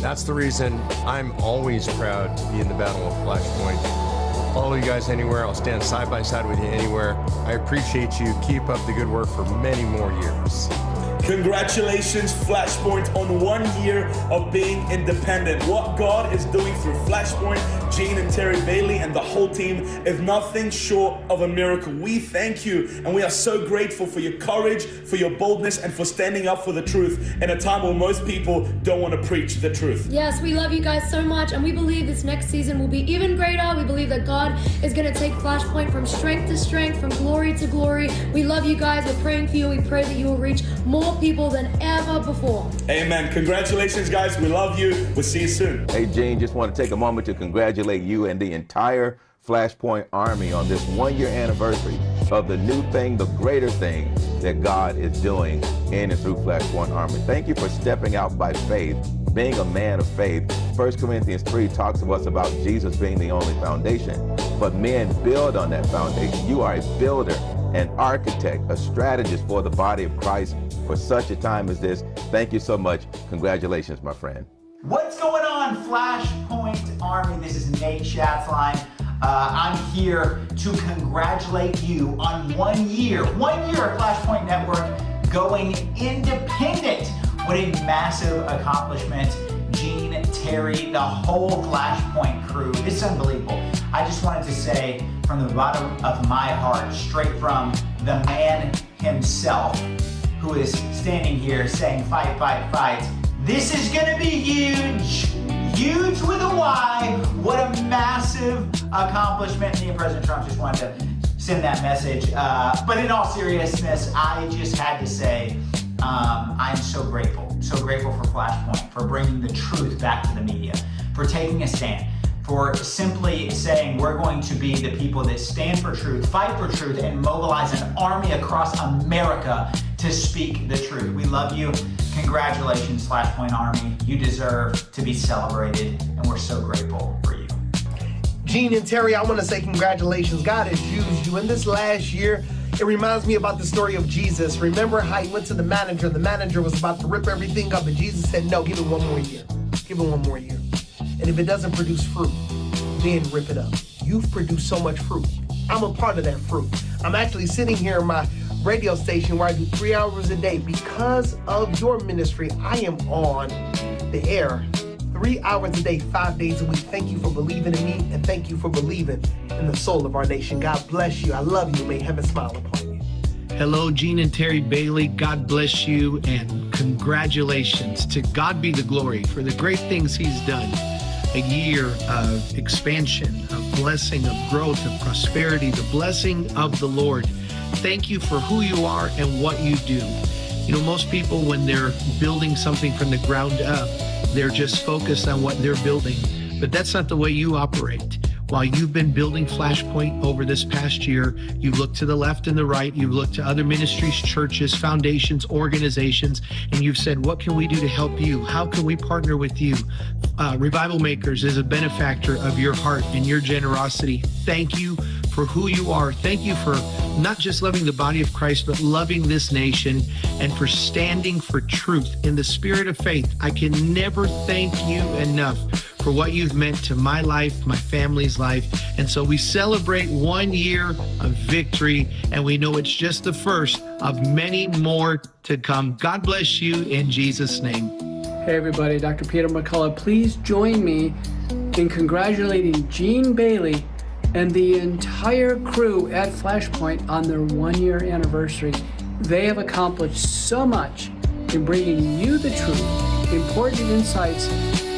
That's the reason I'm always proud to be in the Battle of Flashpoint. Follow you guys anywhere. I'll stand side by side with you anywhere. I appreciate you. Keep up the good work for many more years. Congratulations, Flashpoint, on 1 year of being independent. What God is doing through Flashpoint, Gene and Terry Bailey and the whole team is nothing short of a miracle. We thank you, and we are so grateful for your courage, for your boldness, and for standing up for the truth in a time where most people don't want to preach the truth. Yes, we love you guys so much, and we believe this next season will be even greater. We believe that God is going to take Flashpoint from strength to strength, from glory to glory. We love you guys. We're praying for you. We pray that you will reach more people than ever before. Amen. Congratulations, guys. We love you. We'll see you soon. Hey, Gene, just want to take a moment to congratulate you and the entire Flashpoint Army on this 1 year anniversary of the new thing, the greater thing that God is doing in and through Flashpoint Army. Thank you for stepping out by faith, being a man of faith. 1 Corinthians 3 talks to us about Jesus being the only foundation, but men build on that foundation. You are a builder, an architect, a strategist for the body of Christ for such a time as this. Thank you so much. Congratulations, my friend. What's going on, Flashpoint Army? This is Nate Schatzline. I'm here to congratulate you on 1 year of Flashpoint Network going independent. What a massive accomplishment. Terry, the whole Flashpoint crew. This is unbelievable. I just wanted to say from the bottom of my heart, straight from the man himself, who is standing here saying, fight, fight, fight. This is gonna be huge. Huge with a Y. What a massive accomplishment. Me and President Trump just wanted to send that message. But in all seriousness, I just had to say, I'm so grateful for Flashpoint, for bringing the truth back to the media, for taking a stand, for simply saying we're going to be the people that stand for truth, fight for truth, and mobilize an army across America to speak the truth. We love you. Congratulations, Flashpoint Army. You deserve to be celebrated, and we're so grateful for you. Gene and Terry, I want to say congratulations. God has used you in this last year. It reminds me about the story of Jesus. Remember how he went to the manager? The manager was about to rip everything up, and Jesus said, no, give it one more year. Give it one more year. And if it doesn't produce fruit, then rip it up. You've produced so much fruit. I'm a part of that fruit. I'm actually sitting here in my radio station where I do 3 hours a day. Because of your ministry, I am on the air 3 hours a day, 5 days a week. Thank you for believing in me, and thank you for believing in the soul of our nation. God bless you. I love you. May heaven smile upon you. Hello, Gene and Terry Bailey. God bless you, and congratulations. To God be the glory for the great things he's done. A year of expansion, of blessing, of growth, of prosperity, the blessing of the Lord. Thank you for who you are and what you do. You know, most people, when they're building something from the ground up, they're just focused on what they're building. But that's not the way you operate. While you've been building Flashpoint over this past year, you've looked to the left and the right, you've looked to other ministries, churches, foundations, organizations, and you've said, what can we do to help you? How can we partner with you? Revival Makers is a benefactor of your heart and your generosity. Thank you for who you are. Thank you for not just loving the body of Christ, but loving this nation, and for standing for truth in the spirit of faith. I can never thank you enough for what you've meant to my life, my family's life. And so we celebrate 1 year of victory, and we know it's just the first of many more to come. God bless you in Jesus' name. Hey everybody, Dr. Peter McCullough. Please join me in congratulating Gene Bailey and the entire crew at Flashpoint on their 1 year anniversary. They have accomplished so much in bringing you the truth, important insights,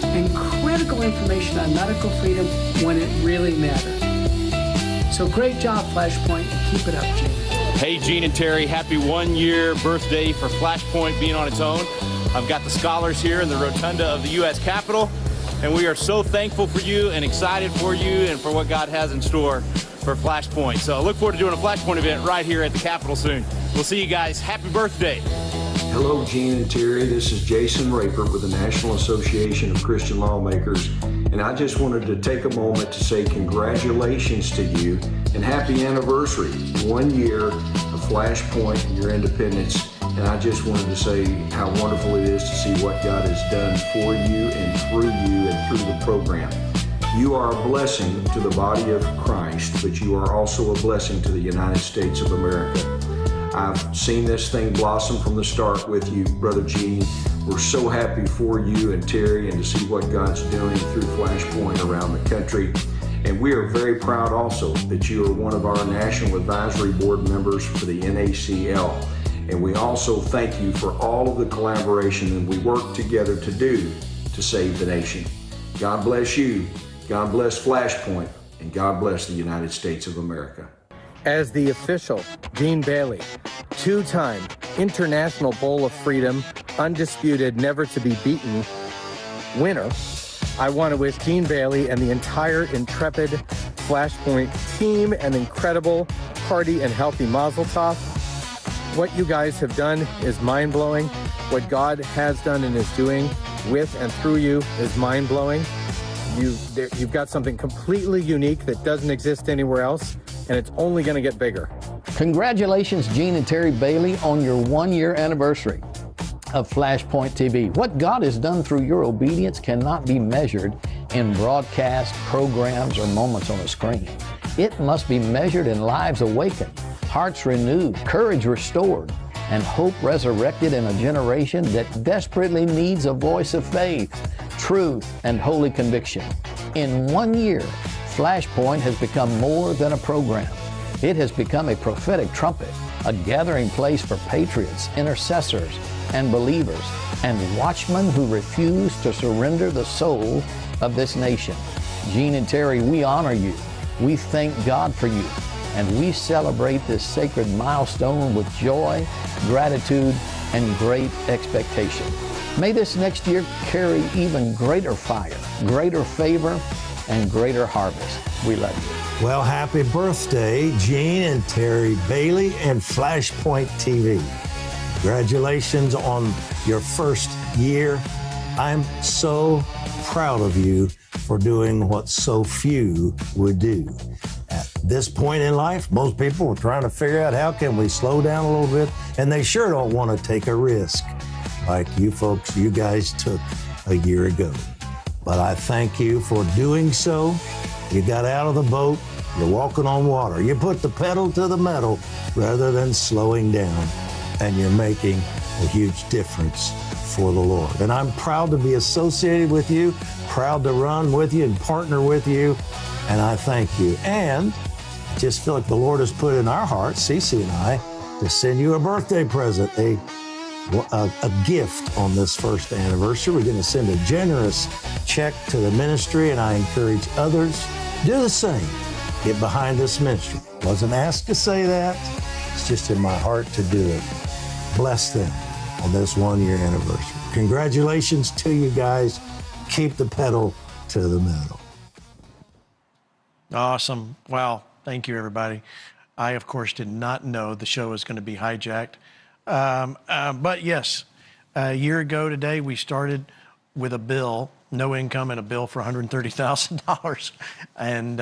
and critical information on medical freedom when it really matters. So great job, Flashpoint. Keep it up, Gene. Hey, Gene and Terry, happy 1 year birthday for Flashpoint being on its own. I've got the scholars here in the rotunda of the U.S. Capitol, and we are so thankful for you and excited for you and for what God has in store for Flashpoint. So I look forward to doing a Flashpoint event right here at the Capitol soon. We'll see you guys. Happy birthday. Hello, Gene and Terry. This is Jason Raper with the National Association of Christian Lawmakers, and I just wanted to take a moment to say congratulations to you and happy anniversary. 1 year of Flashpoint and your independence, and I just wanted to say how wonderful it is to see what God has done for you and through the program. You are a blessing to the body of Christ, but you are also a blessing to the United States of America. I've seen this thing blossom from the start with you, Brother Gene. We're so happy for you and Terry and to see what God's doing through Flashpoint around the country. And we are very proud also that you are one of our National Advisory Board members for the NACL. And we also thank you for all of the collaboration that we work together to do to save the nation. God bless you, God bless Flashpoint, and God bless the United States of America. As the official Gene Bailey, two-time International Bowl of Freedom, undisputed, never to be beaten winner, I want to wish Gene Bailey and the entire intrepid Flashpoint team an incredible, hearty, and healthy Mazel Tov. What you guys have done is mind-blowing. What God has done and is doing with and through you is mind-blowing. You've got something completely unique that doesn't exist anywhere else, and it's only going to get bigger. Congratulations, Gene and Terry Bailey, on your 1 year anniversary of Flashpoint TV. What God has done through your obedience cannot be measured in broadcast programs or moments on a screen. It must be measured in lives awakened, hearts renewed, courage restored, and hope resurrected in a generation that desperately needs a voice of faith. truth, and holy conviction. In 1 year, Flashpoint has become more than a program. It has become a prophetic trumpet, a gathering place for patriots, intercessors, and believers, and watchmen who refuse to surrender the soul of this nation. Gene and Terry, we honor you. We thank God for you, and we celebrate this sacred milestone with joy, gratitude, and great expectation. May this next year carry even greater fire, greater favor, and greater harvest. We love you. Well, happy birthday, Gene and Terry Bailey and Flashpoint TV. Congratulations on your first year. I'm so proud of you for doing what so few would do. At this point in life, most people are trying to figure out how can we slow down a little bit, and they sure don't want to take a risk like you folks, you guys took a year ago. But I thank you for doing so. You got out of the boat, you're walking on water. You put the pedal to the metal rather than slowing down, and you're making a huge difference for the Lord. And I'm proud to be associated with you, proud to run with you and partner with you, and I thank you. And I just feel like the Lord has put in our hearts, Cece and I, to send you a birthday present, a gift on this first anniversary. We're going to send a generous check to the ministry, and I encourage others, do the same. Get behind this ministry. Wasn't asked to say that. It's just in my heart to do it. Bless them on this 1 year anniversary. Congratulations to you guys. Keep the pedal to the metal. Awesome. Wow. Thank you, everybody. I, of course, did not know the show was going to be hijacked. But yes, a year ago today, we started with a bill, no income, and a bill for $130,000. And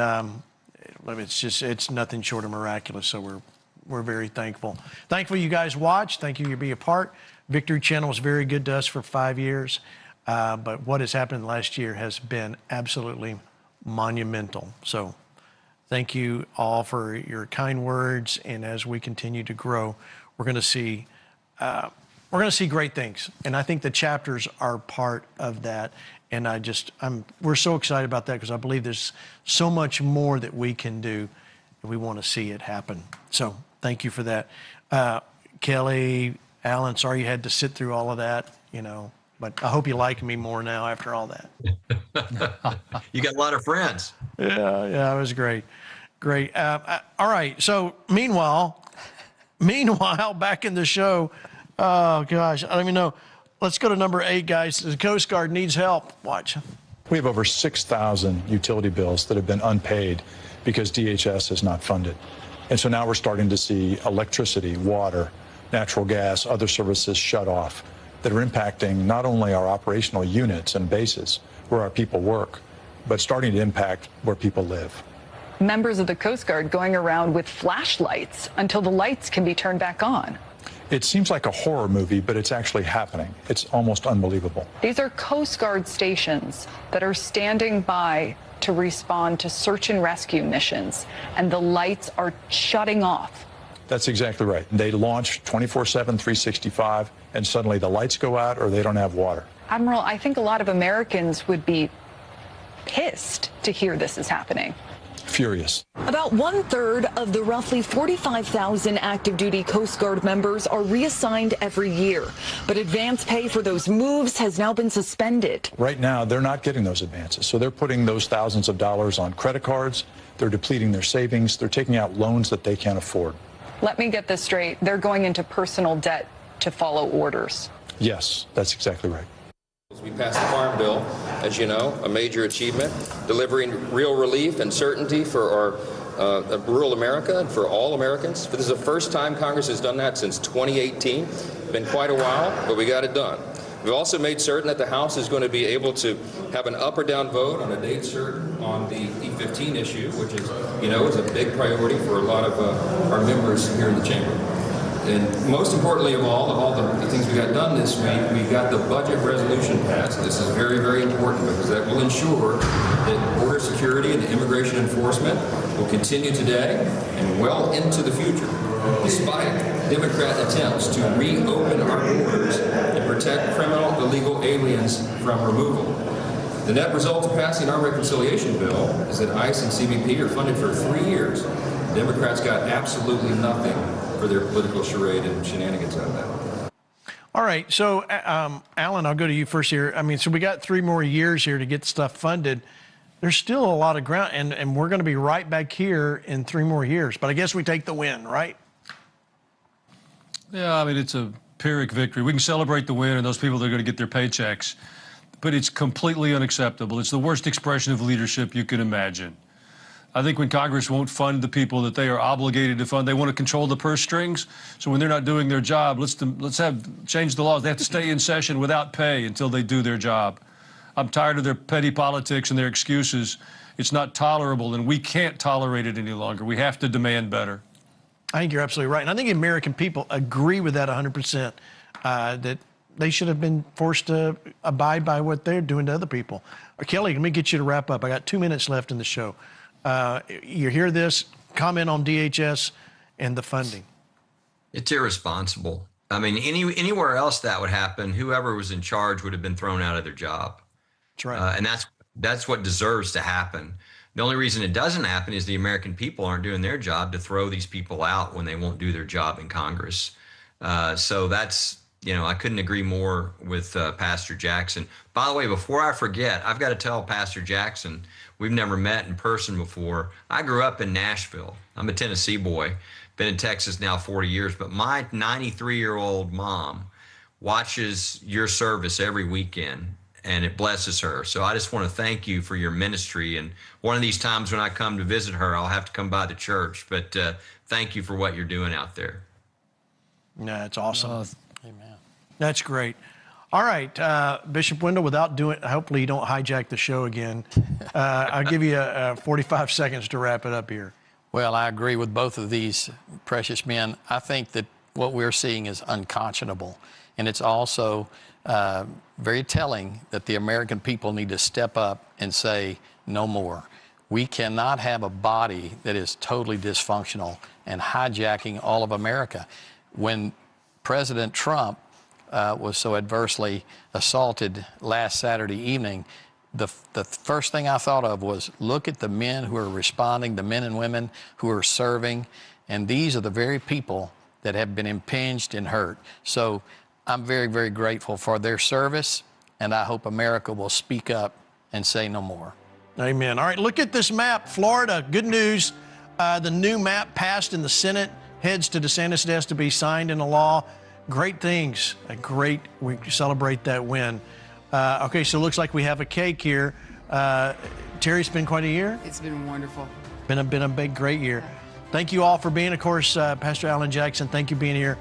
it's nothing short of miraculous. So we're very thankful. Thankful you guys watched. Thank you for being a part. Victory Channel was very good to us for 5 years. But what has happened last year has been absolutely monumental. So thank you all for your kind words. And as we continue to grow, we're going to see great things. And I think the chapters are part of that. And we're so excited about that because I believe there's so much more that we can do, and we want to see it happen. So thank you for that. Kelly, Alan, sorry you had to sit through all of that, but I hope you like me more now after all that. You got a lot of friends. Yeah, it was great. Great. All right. So meanwhile, back in the show, oh gosh, I don't even know. Let's go to number 8, guys. The Coast Guard needs help. Watch. We have over 6,000 utility bills that have been unpaid because DHS is not funded. And so now we're starting to see electricity, water, natural gas, other services shut off that are impacting not only our operational units and bases where our people work, but starting to impact where people live. Members of the Coast Guard going around with flashlights until the lights can be turned back on. It seems like a horror movie, but it's actually happening. It's almost unbelievable. These are Coast Guard stations that are standing by to respond to search and rescue missions, and the lights are shutting off. That's exactly right. They launch 24/7, 365, and suddenly the lights go out or they don't have water. Admiral, I think a lot of Americans would be pissed to hear this is happening. Furious. About 1/3 of the roughly 45,000 active duty Coast Guard members are reassigned every year. But advance pay for those moves has now been suspended. Right now, they're not getting those advances. So they're putting those thousands of dollars on credit cards. They're depleting their savings. They're taking out loans that they can't afford. Let me get this straight. They're going into personal debt to follow orders. Yes, that's exactly right. We passed the Farm Bill, as you know, a major achievement, delivering real relief and certainty for our rural America and for all Americans. This is the first time Congress has done that since 2018. Been quite a while, but we got it done. We've also made certain that the House is going to be able to have an up or down vote on a date certain on the E-15 issue, which is, is a big priority for a lot of our members here in the chamber. And most importantly of all the things we got done this week, we got the budget resolution passed. This is very, very important because that will ensure that border security and immigration enforcement will continue today and well into the future, despite Democrat attempts to reopen our borders and protect criminal illegal aliens from removal. The net result of passing our reconciliation bill is that ICE and CBP are funded for 3 years. Democrats got absolutely nothing for their political charade and shenanigans out of that. All right, so Alan, I'll go to you first here. I mean, so we got 3 more years here to get stuff funded. There's still a lot of ground, and we're going to be right back here in 3 more years. But I guess we take the win, right? Yeah, I mean, it's a Pyrrhic victory. We can celebrate the win and those people that are going to get their paychecks, but it's completely unacceptable. It's the worst expression of leadership you can imagine. I think when Congress won't fund the people that they are obligated to fund, they want to control the purse strings. So when they're not doing their job, let's change the laws. They have to stay in session without pay until they do their job. I'm tired of their petty politics and their excuses. It's not tolerable, and we can't tolerate it any longer. We have to demand better. I think you're absolutely right. And I think the American people agree with that 100%, that they should have been forced to abide by what they're doing to other people. Kelly, let me get you to wrap up. I got 2 minutes left in the show. You hear this, comment on DHS and the funding. It's irresponsible. I mean, anywhere else that would happen, whoever was in charge would have been thrown out of their job. That's right. And that's what deserves to happen. The only reason it doesn't happen is the American people aren't doing their job to throw these people out when they won't do their job in Congress. So that's, I couldn't agree more with Pastor Jackson. By the way, before I forget, I've got to tell Pastor Jackson, we've never met in person before. I grew up in Nashville. I'm a Tennessee boy, been in Texas now 40 years, but my 93-year-old mom watches your service every weekend, and it blesses her. So I just want to thank you for your ministry. And one of these times when I come to visit her, I'll have to come by the church. But thank you for what you're doing out there. Yeah, that's awesome. Amen. That's great. All right, Bishop Wendell, hopefully you don't hijack the show again. I'll give you 45 seconds to wrap it up here. Well, I agree with both of these precious men. I think that what we're seeing is unconscionable. And it's also very telling that the American people need to step up and say no more. We cannot have a body that is totally dysfunctional and hijacking all of America. When President Trump was so adversely assaulted last Saturday evening, the first thing I thought of was, look at the men who are responding, the men and women who are serving, and these are the very people that have been impinged and hurt. So I'm very, very grateful for their service, and I hope America will speak up and say no more. Amen. All right, look at this map. Florida, good news. The new map passed in the Senate, heads to DeSantis' desk to be signed into law. Great things. We celebrate that win. Okay, so it looks like we have a cake here. Terry, it's been quite a year. It's been wonderful. Been a big, great year. Thank you all for being, of course, Pastor Alan Jackson, thank you for being here.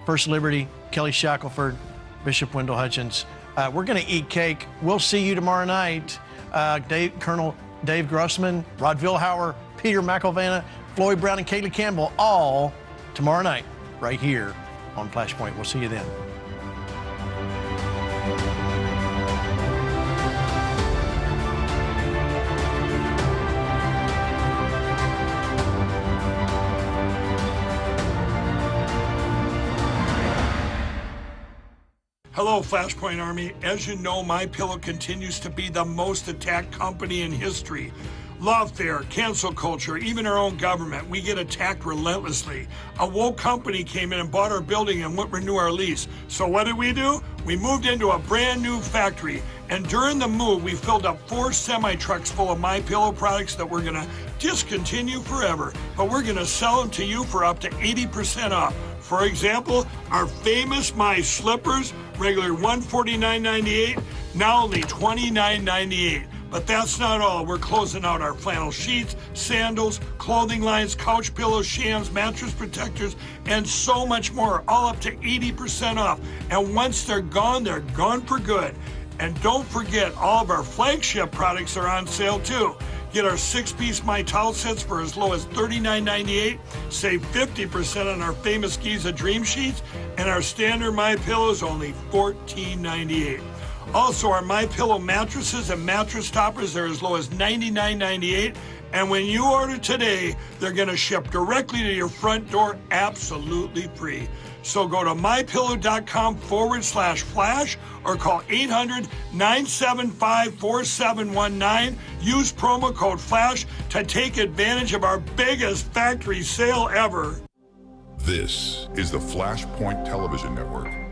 First Liberty, Kelly Shackleford, Bishop Wendell Hutchins. We're going to eat cake. We'll see you tomorrow night. Colonel Dave Grossman, Rod Vilhauer, Peter McElvanna, Floyd Brown, and Kaylee Campbell, all tomorrow night right here on Flashpoint. We'll see you then. Hello, Flashpoint Army. As you know, MyPillow continues to be the most attacked company in history. Lawfare, cancel culture, even our own government. We get attacked relentlessly. A woke company came in and bought our building and wouldn't renew our lease. So what did we do? We moved into a brand new factory. And during the move, we filled up 4 semi-trucks full of MyPillow products that we're going to discontinue forever. But we're going to sell them to you for up to 80% off. For example, our famous My Slippers, regular $149.98, now only $29.98. But that's not all. We're closing out our flannel sheets, sandals, clothing lines, couch pillows, shams, mattress protectors, and so much more, all up to 80% off. And once they're gone for good. And don't forget, all of our flagship products are on sale too. Get our 6-piece My Towel sets for as low as $39.98. Save 50% on our famous Giza Dream Sheets, and our standard My Pillow is only $14.98. Also, our MyPillow mattresses and mattress toppers are as low as $99.98, And when you order today, they're going to ship directly to your front door absolutely free. So go to mypillow.com/flash or call 800-975-4719. Use promo code FLASH to take advantage of our biggest factory sale ever. This is the Flashpoint Television Network.